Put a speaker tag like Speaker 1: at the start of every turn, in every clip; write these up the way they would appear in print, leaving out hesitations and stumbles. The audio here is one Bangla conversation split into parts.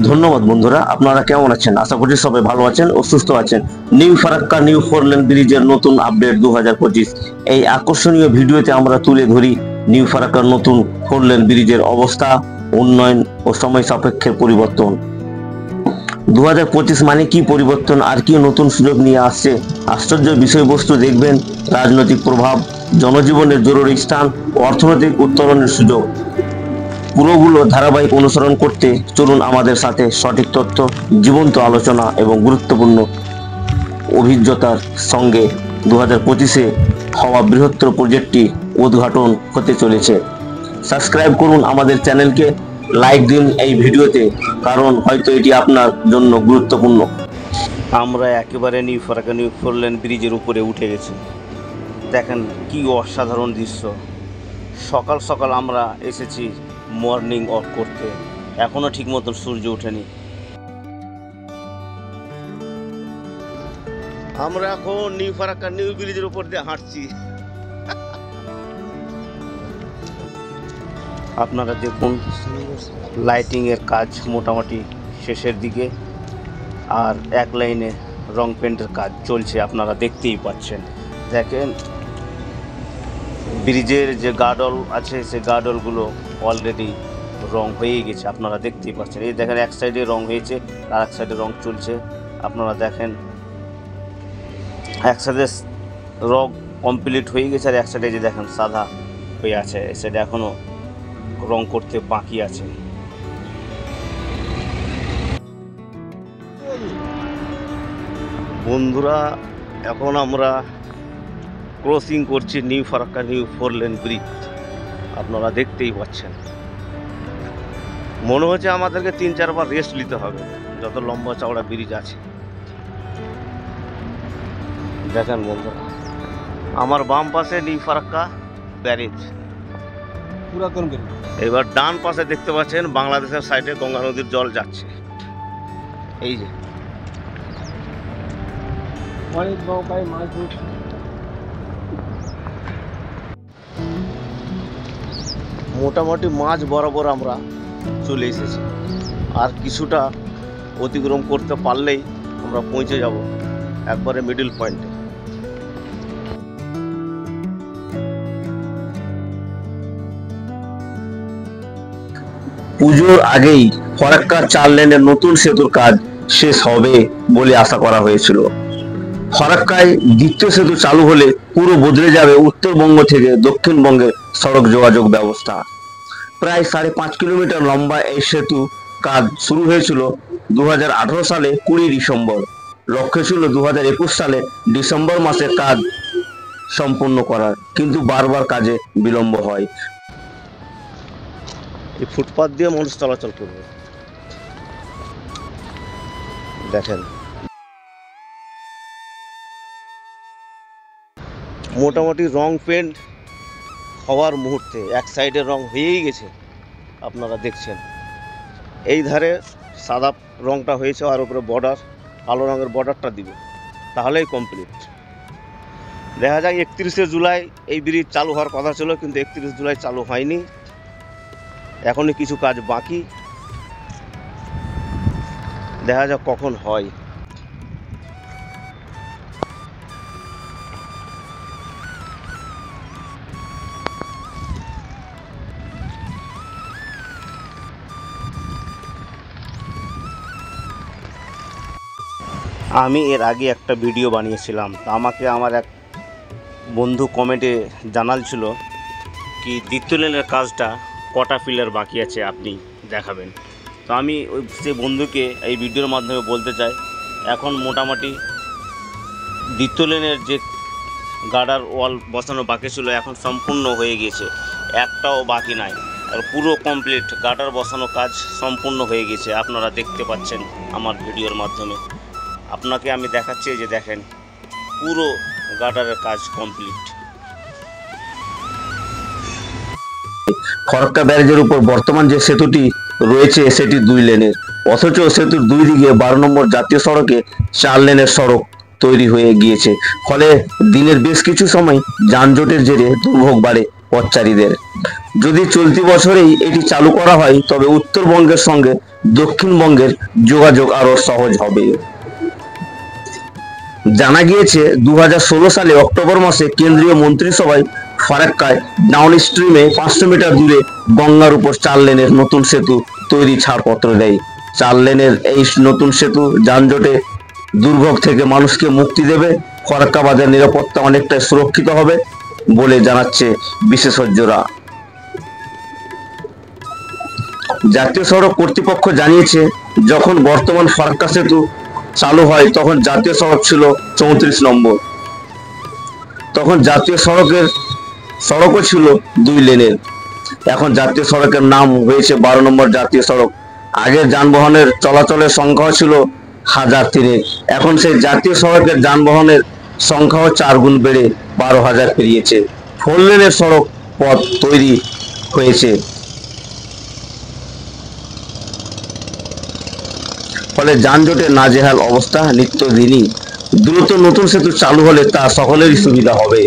Speaker 1: ধন্যবাদ বন্ধুরা, আপনারা কেমন আছেন? আশা করছি সবাই ভালো আছেন ও সুস্থ আছেন। New Farakka new four lane ব্রিজের নতুন আপডেট 2025, এই আকর্ষণীয় ভিডিওতে আমরা তুলে ধরি নিউ ফারাক্কার নতুন ফোর লেন ব্রিজের অবস্থা, উন্নয়ন ও সময় সাপেক্ষের পরিবর্তন। 2025 মানে কি পরিবর্তন আর কি নতুন সুযোগ নিয়ে আসছে, আশ্চর্য বিষয়বস্তু দেখবেন, রাজনৈতিক প্রভাব, জনজীবনের জরুরি স্থান, অর্থনৈতিক উত্তরণের সুযোগ, পুরোগুলো ধারাবাহিক অনুসরণ করতে চলুন আমাদের সাথে। সঠিক তথ্য, জীবন্ত আলোচনা এবং গুরুত্বপূর্ণ অভিজ্ঞতার সঙ্গে 2025-এ হওয়া বৃহত্তর প্রজেক্টটি উদ্ঘাটন হতে চলেছে। সাবস্ক্রাইব করুন আমাদের চ্যানেলকে, লাইক দিন এই ভিডিওতে, কারণ হয়তো এটি আপনার জন্য গুরুত্বপূর্ণ। আমরা একেবারে new Farakka new four lane ব্রিজের উপরে উঠে গেছি। দেখেন কি অসাধারণ দৃশ্য। সকাল সকাল আমরা এসেছি মর্নিং ওয়াক করতে, এখনো ঠিক মতন সূর্য ওঠেনি। আমরা এখন নিউ ফারাক্কা নিউ ব্রিজের উপর দিয়ে হাঁটছি। আপনারা দেখুন, লাইটিং এর কাজ মোটামুটি শেষের দিকে, আর এক লাইনে রং পেন্টের কাজ চলছে, আপনারা দেখতেই পাচ্ছেন। দেখেন ব্রিজের যে গার্ডল আছে, সেই গার্ডলগুলো অলরেডি রং হয়ে গেছে, আপনারা দেখতেই পাচ্ছেন। এই দেখেন এক সাইডে রং হয়েছে আর এক সাইডে রং চলছে, আপনারা দেখেন। এক সাইডে রং কমপ্লিট হয়ে গেছে আর এক সাইডে যে দেখেন সাদা হয়ে আছে, এই সাইডে এখনও রং করতে বাকি আছে। বন্ধুরা, এখন আমরা ক্রসিং করছি new Farakka new four lane bridge, আপনারা দেখতেই পাচ্ছেন। মনে হচ্ছে আমাদেরকে 3-4 বার রেস্ট নিতে হবে, যত লম্বা চওড়া ব্রিজ আছে। দেখেন বন্ধুরা, আমার বাম পাশে নিউ ফারাক্কা ব্যারেজ, পুরাতন ব্রিজ। এবার ডান পাশে দেখতে পাচ্ছেন বাংলাদেশের সাইডে গঙ্গা নদীর জল যাচ্ছে। এই যে মোটামুটি মাঝ বরাবর আমরা চলে এসেছি, আর কিছুটা অতিক্রম করতে পারলেই আমরা পৌঁছে যাব একবারে মিডল পয়েন্টে। পুজোর আগেই ফারাক্কা 4 লেনের নতুন সেতুর কাজ শেষ হবে বলে আশা করা হয়েছিল। ফারাক্কায় দ্বিতীয় সেতু চালু হলে পুরো বদলে যাবে উত্তরবঙ্গ থেকে দক্ষিণবঙ্গের সড়ক যোগাযোগ ব্যবস্থা। প্রায় 5.5 কিলোমিটার লম্বা এই সেতু কাজ শুরু হয়েছিল 2018 সালে 20 ডিসেম্বর। লক্ষ্য ছিল 2021 সালে ডিসেম্বর মাসে কাজ সম্পূর্ণ করার, কিন্তু বারবার কাজে বিলম্ব হয়। এই ফুটপাত দিয়ে মানুষ চলাচল করবে, দেখেন। মোটামুটি রং পেন্ট হওয়ার মুহূর্তে এক সাইডে রং হয়েই গেছে, আপনারা দেখছেন। এই ধারে সাদা রংটা হয়েছে, আর উপরে বর্ডার কালো রঙের বর্ডারটা দিবে, তাহলেই কমপ্লিট। দেখা যায় 31শে জুলাই এই ব্রিজ চালু হওয়ার কথা ছিল, কিন্তু 31 জুলাই চালু হয়নি, এখনই কিছু কাজ বাকি। দেখা যাক কখন হয়। আমি এর আগে একটা ভিডিও বানিয়েছিলাম, আমাকে আমার এক বন্ধু কমেন্টে জানালছিল কি দ্বিতীয় লেনের কাজটা কটা পিলার বাকি আছে আপনি দেখাবেন। তো আমি সেই বন্ধুকে এই ভিডিওর মাধ্যমে বলতে চাই, এখন মোটামুটি দ্বিতীয় লেনের যে গার্ডার ওয়াল বসানো বাকি ছিল এখন সম্পূর্ণ হয়ে গিয়েছে, একটাও বাকি নাই, আর পুরো কমপ্লিট গার্ডার বসানো কাজ সম্পূর্ণ হয়ে গেছে, আপনারা দেখতে পাচ্ছেন আমার ভিডিওর মাধ্যমে। আপনাকে আমি দেখাচ্ছি, যে দেখেন পুরো গার্ডারের কাজ কমপ্লিট। ফারাক্কা ব্যারেজের উপর বর্তমান যে সেতুটি রয়েছে সেটি 2 লেনের, অথচ সেতুর 2 দিকে 12 নম্বর জাতীয় সড়কে 4 লেনের সড়ক তৈরি হয়ে গিয়েছে। ফলে দিনের বেশ কিছু সময় যানজটের জেরে দুর্ভোগ বাড়ে পথচারীদের। যদি চলতি বছরেই এটি চালু করা হয় তবে উত্তরবঙ্গের সঙ্গে দক্ষিণবঙ্গের যোগাযোগ আরো সহজ হবে। জানা গিয়েছে 2016 সালে অক্টোবর মাসে কেন্দ্রীয় মন্ত্রিসভায় ফারাক্কায় ডাউন স্ট্রিমে 500 মিটার দূরে গঙ্গার উপর 4 লেনের নতুন সেতু তৈরি ছাড়পত্র দেয়। 4 লেনের এই নতুন সেতু যানজটে দুর্ভোগ থেকে মানুষকে মুক্তি দেবে, ফারাক্কা বাজার নিরাপত্তা অনেকটাই সুরক্ষিত হবে বলে জানাচ্ছে বিশেষজ্ঞরা। জাতীয় সড়ক কর্তৃপক্ষ জানিয়েছে, যখন বর্তমান ফারাক্কা সেতু চালু হয় তখন জাতীয় সড়ক ছিল 34 নম্বর। তখন জাতীয় সড়কও ছিল 2 লেনের। এখন জাতীয় সড়কের নাম হয়েছে 12 নম্বর জাতীয় সড়ক। আগের যানবাহনের চলাচলের সংখ্যাও ছিল 1003। এখন সেই জাতীয় সড়কের যানবাহনের সংখ্যাও 4 গুণ বেড়ে 12,000 পেরিয়েছে। 4 লেনের সড়ক পথ তৈরি হয়েছে, ফলে যানজটে নাজেহাল অবস্থা নিত্যদিনই। দ্রুত নতুন সেতু চালু হলে তা সকলেরই সুবিধা হবে।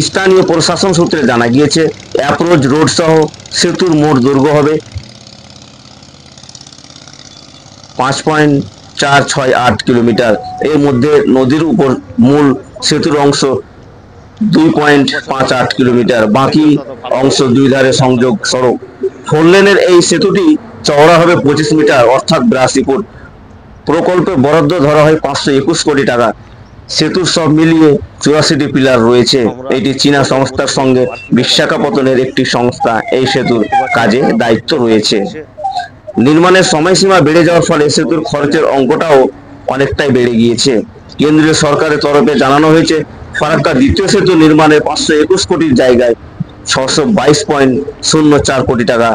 Speaker 1: স্থানীয় প্রশাসন সূত্রে জানা গিয়েছে, অ্যাপ্রোচ রোড সহ সেতুর মোট দৈর্ঘ্য হবে 5.468 কিলোমিটার। এর মধ্যে নদীর উপর মূল সেতুর অংশ 2.58 কিলোমিটার, বাকি অংশ দুই ধারে সংযোগ সড়ক। 4 লেনের এই সেতুটি চওড়া হবে 25 মিটার অর্থাৎ 82 ফুট। প্রকল্পে বরাদ্দ ধরা হয় 521 কোটি টাকা। সেতুর সব মিলিয়ে 84টি পিলার রয়েছে। এটি চীনা সংস্থার সঙ্গে বিশাখাপত্তনের একটি সংস্থা এই সেতুর কাজে দায়িত্ব রয়েছে। নির্মাণের সময়সীমা বেড়ে যাওয়ার ফলে সেতুর খরচের অঙ্কটাও অনেকটাই বেড়ে গিয়েছে। কেন্দ্রীয় সরকারের তরফে জানানো হয়েছে, ফারাক্কা দ্বিতীয় সেতু নির্মাণে 521 কোটির জায়গায় 622.04 কোটি টাকা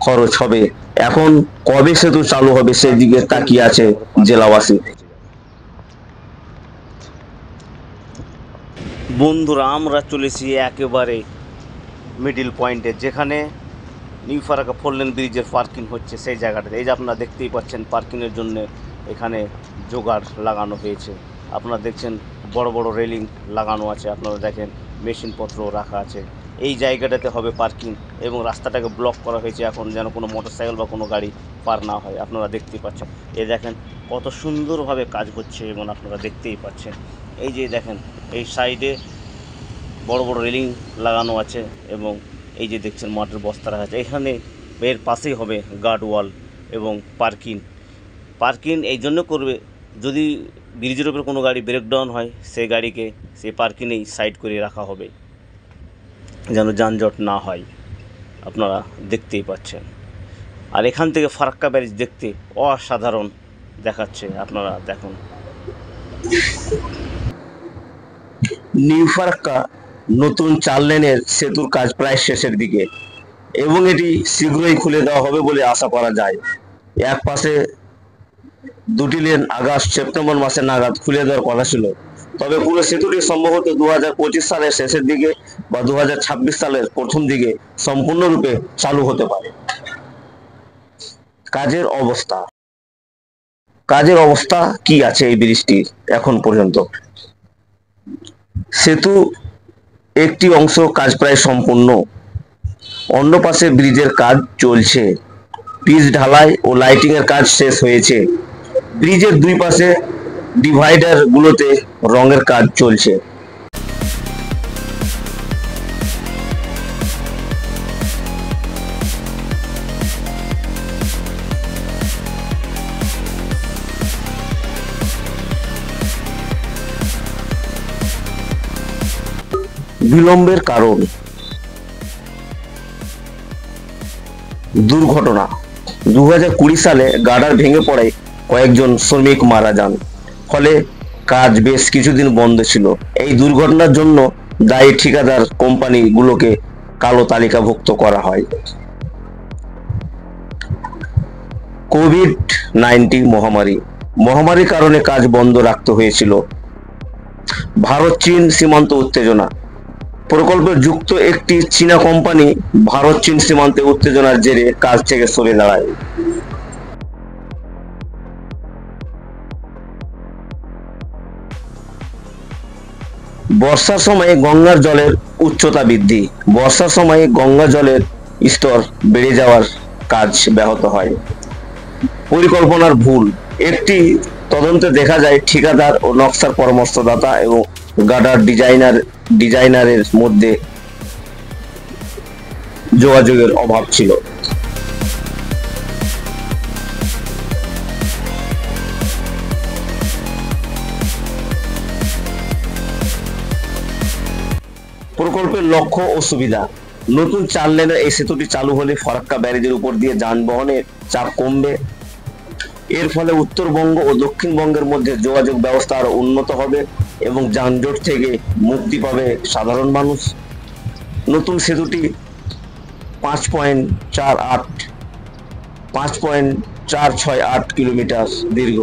Speaker 1: খরচ হবে। এখন কবে সেতু চালু হবে সেই দিকে তাকিয়ে আছে জেলাবাসী।
Speaker 2: বন্ধুরা, আমরা চলেছি একেবারে মিডিল পয়েন্টে, যেখানে নিউ ফারাক্কা 4 লেন ব্রিজের পার্কিং হচ্ছে সেই জায়গাটাতে। এই যে আপনারা দেখতেই পাচ্ছেন পার্কিংয়ের জন্য এখানে জোগাড় লাগানো হয়েছে। আপনারা দেখছেন বড় বড় রেলিং লাগানো আছে, আপনারা দেখেন মেশিনপত্র রাখা আছে। এই জায়গাটাতে হবে পার্কিং এবং রাস্তাটাকে ব্লক করা হয়েছে এখন, যেন কোনো মোটরসাইকেল বা কোনো গাড়ি পার না হয়। আপনারা দেখতেই পাচ্ছেন, এই দেখেন কত সুন্দরভাবে কাজ হচ্ছে এবং আপনারা দেখতেই পাচ্ছেন। এই যে দেখেন এই সাইডে বড় বড় রেলিং লাগানো আছে এবং এই যে দেখছেন মাটির বস্তা রাখা আছে। এখানে এর পাশেই হবে গার্ড ওয়াল এবং পার্কিং এই জন্য করবে, যদি ব্রিজের উপরে কোনো গাড়ি ব্রেকডাউন হয় সেই গাড়িকে সেই পার্কিংয়েই সাইড করে রাখা হবে, যেন যানজট না হয়। আপনারা দেখতেই পাচ্ছেন। আর এখান থেকে ফারাক্কা ব্যারেজ দেখতে অসাধারণ দেখাচ্ছে, আপনারা দেখুন।
Speaker 1: নিউ ফারাক্কা নতুন 4 লেনের সেতুর কাজ প্রায় শেষের দিকে এবং এটি শীঘ্রই খুলে দেওয়া হবে বলে আশা করা যায়। এক পাশে 2টি লেন আগস্ট সেপ্টেম্বর মাসে নাগাদ খুলে দেওয়ার কথা ছিল, তবে পুরো সেতুটি সম্ভবত 2025 সালের শেষের দিকে বা 2026 সালের প্রথম দিকে সম্পূর্ণরূপে চালু হতে পারে। কাজের অবস্থা কি আছে এই ব্রিজটির এখন পর্যন্ত? সেতু একটি অংশ কাজ প্রায় সম্পূর্ণ, অন্য পাশে ব্রিজের কাজ চলছে। পিচ ঢালাই ও লাইটিং এর কাজ শেষ হয়েছে। ব্রিজের দুই পাশে ডিভাইডার গুলোতে রঙের কাজ চলছে। বিলম্বের কারণ দুর্ঘটনা। 2020 সালে গার্ডার ভেঙে পড়ে কয়েকজন শ্রমিক মারা যান, ফলে কাজ বেশ কিছুদিন বন্ধ ছিল। এই দুর্ঘটনার জন্য দায়ী ঠিকাদার কোম্পানিগুলোকে কালো তালিকাভুক্ত করা হয়। কোভিড-19 মহামারীর কারণে কাজ বন্ধ রাখতে হয়েছিল। ভারত চীন সীমান্ত উত্তেজনা। প্রকল্পে যুক্ত একটি চীনা কোম্পানি ভারত চীন সীমান্তে উত্তেজনার জেরে কাজ থেকে সরে দাঁড়ায়। বর্ষার সময়ে গঙ্গার জলের উচ্চতা বৃদ্ধি। বর্ষার সময়ে গঙ্গা জলের স্তর বেড়ে যাওয়ার কাজ ব্যাহত হয়। পরিকল্পনার ভুল। একটি তদন্তে দেখা যায় ঠিকাদার ও নকশার পরামর্শদাতা এবং গার্ডার ডিজাইনারের মধ্যে যোগাযোগের অভাব ছিল। প্রকল্পের লক্ষ্য ও সুবিধা। নতুন 4 লেনের এই সেতুটি চালু হলে ফরাক্কা ব্যারেজের উপর দিয়ে যানবাহনের চাপ কমবে। এর ফলে উত্তরবঙ্গ ও দক্ষিণবঙ্গের মধ্যে যোগাযোগ ব্যবস্থা আরো উন্নত হবে এবং যানজট থেকে মুক্তি পাবে সাধারণ মানুষ। নতুন সেতুটি 5.468 কিলোমিটার দীর্ঘ,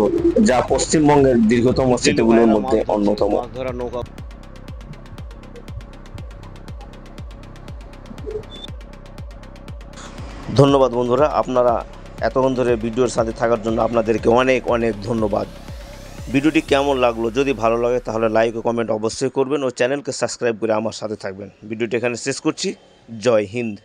Speaker 1: যা পশ্চিমবঙ্গের দীর্ঘতম সেতুগুলোর মধ্যে অন্যতম।
Speaker 2: ধন্যবাদ বন্ধুরা, আপনারা এতক্ষণ ধরে ভিডিওর সাথে থাকার জন্য আপনাদেরকে অনেক অনেক ধন্যবাদ। ভিডিওটি কেমন লাগলো, যদি ভালো লাগে তাহলে লাইক ও কমেন্ট অবশ্যই করবেন ও চ্যানেলকে সাবস্ক্রাইব করে আমার সাথে থাকবেন। ভিডিওটি এখানে শেষ করছি। জয় হিন্দ।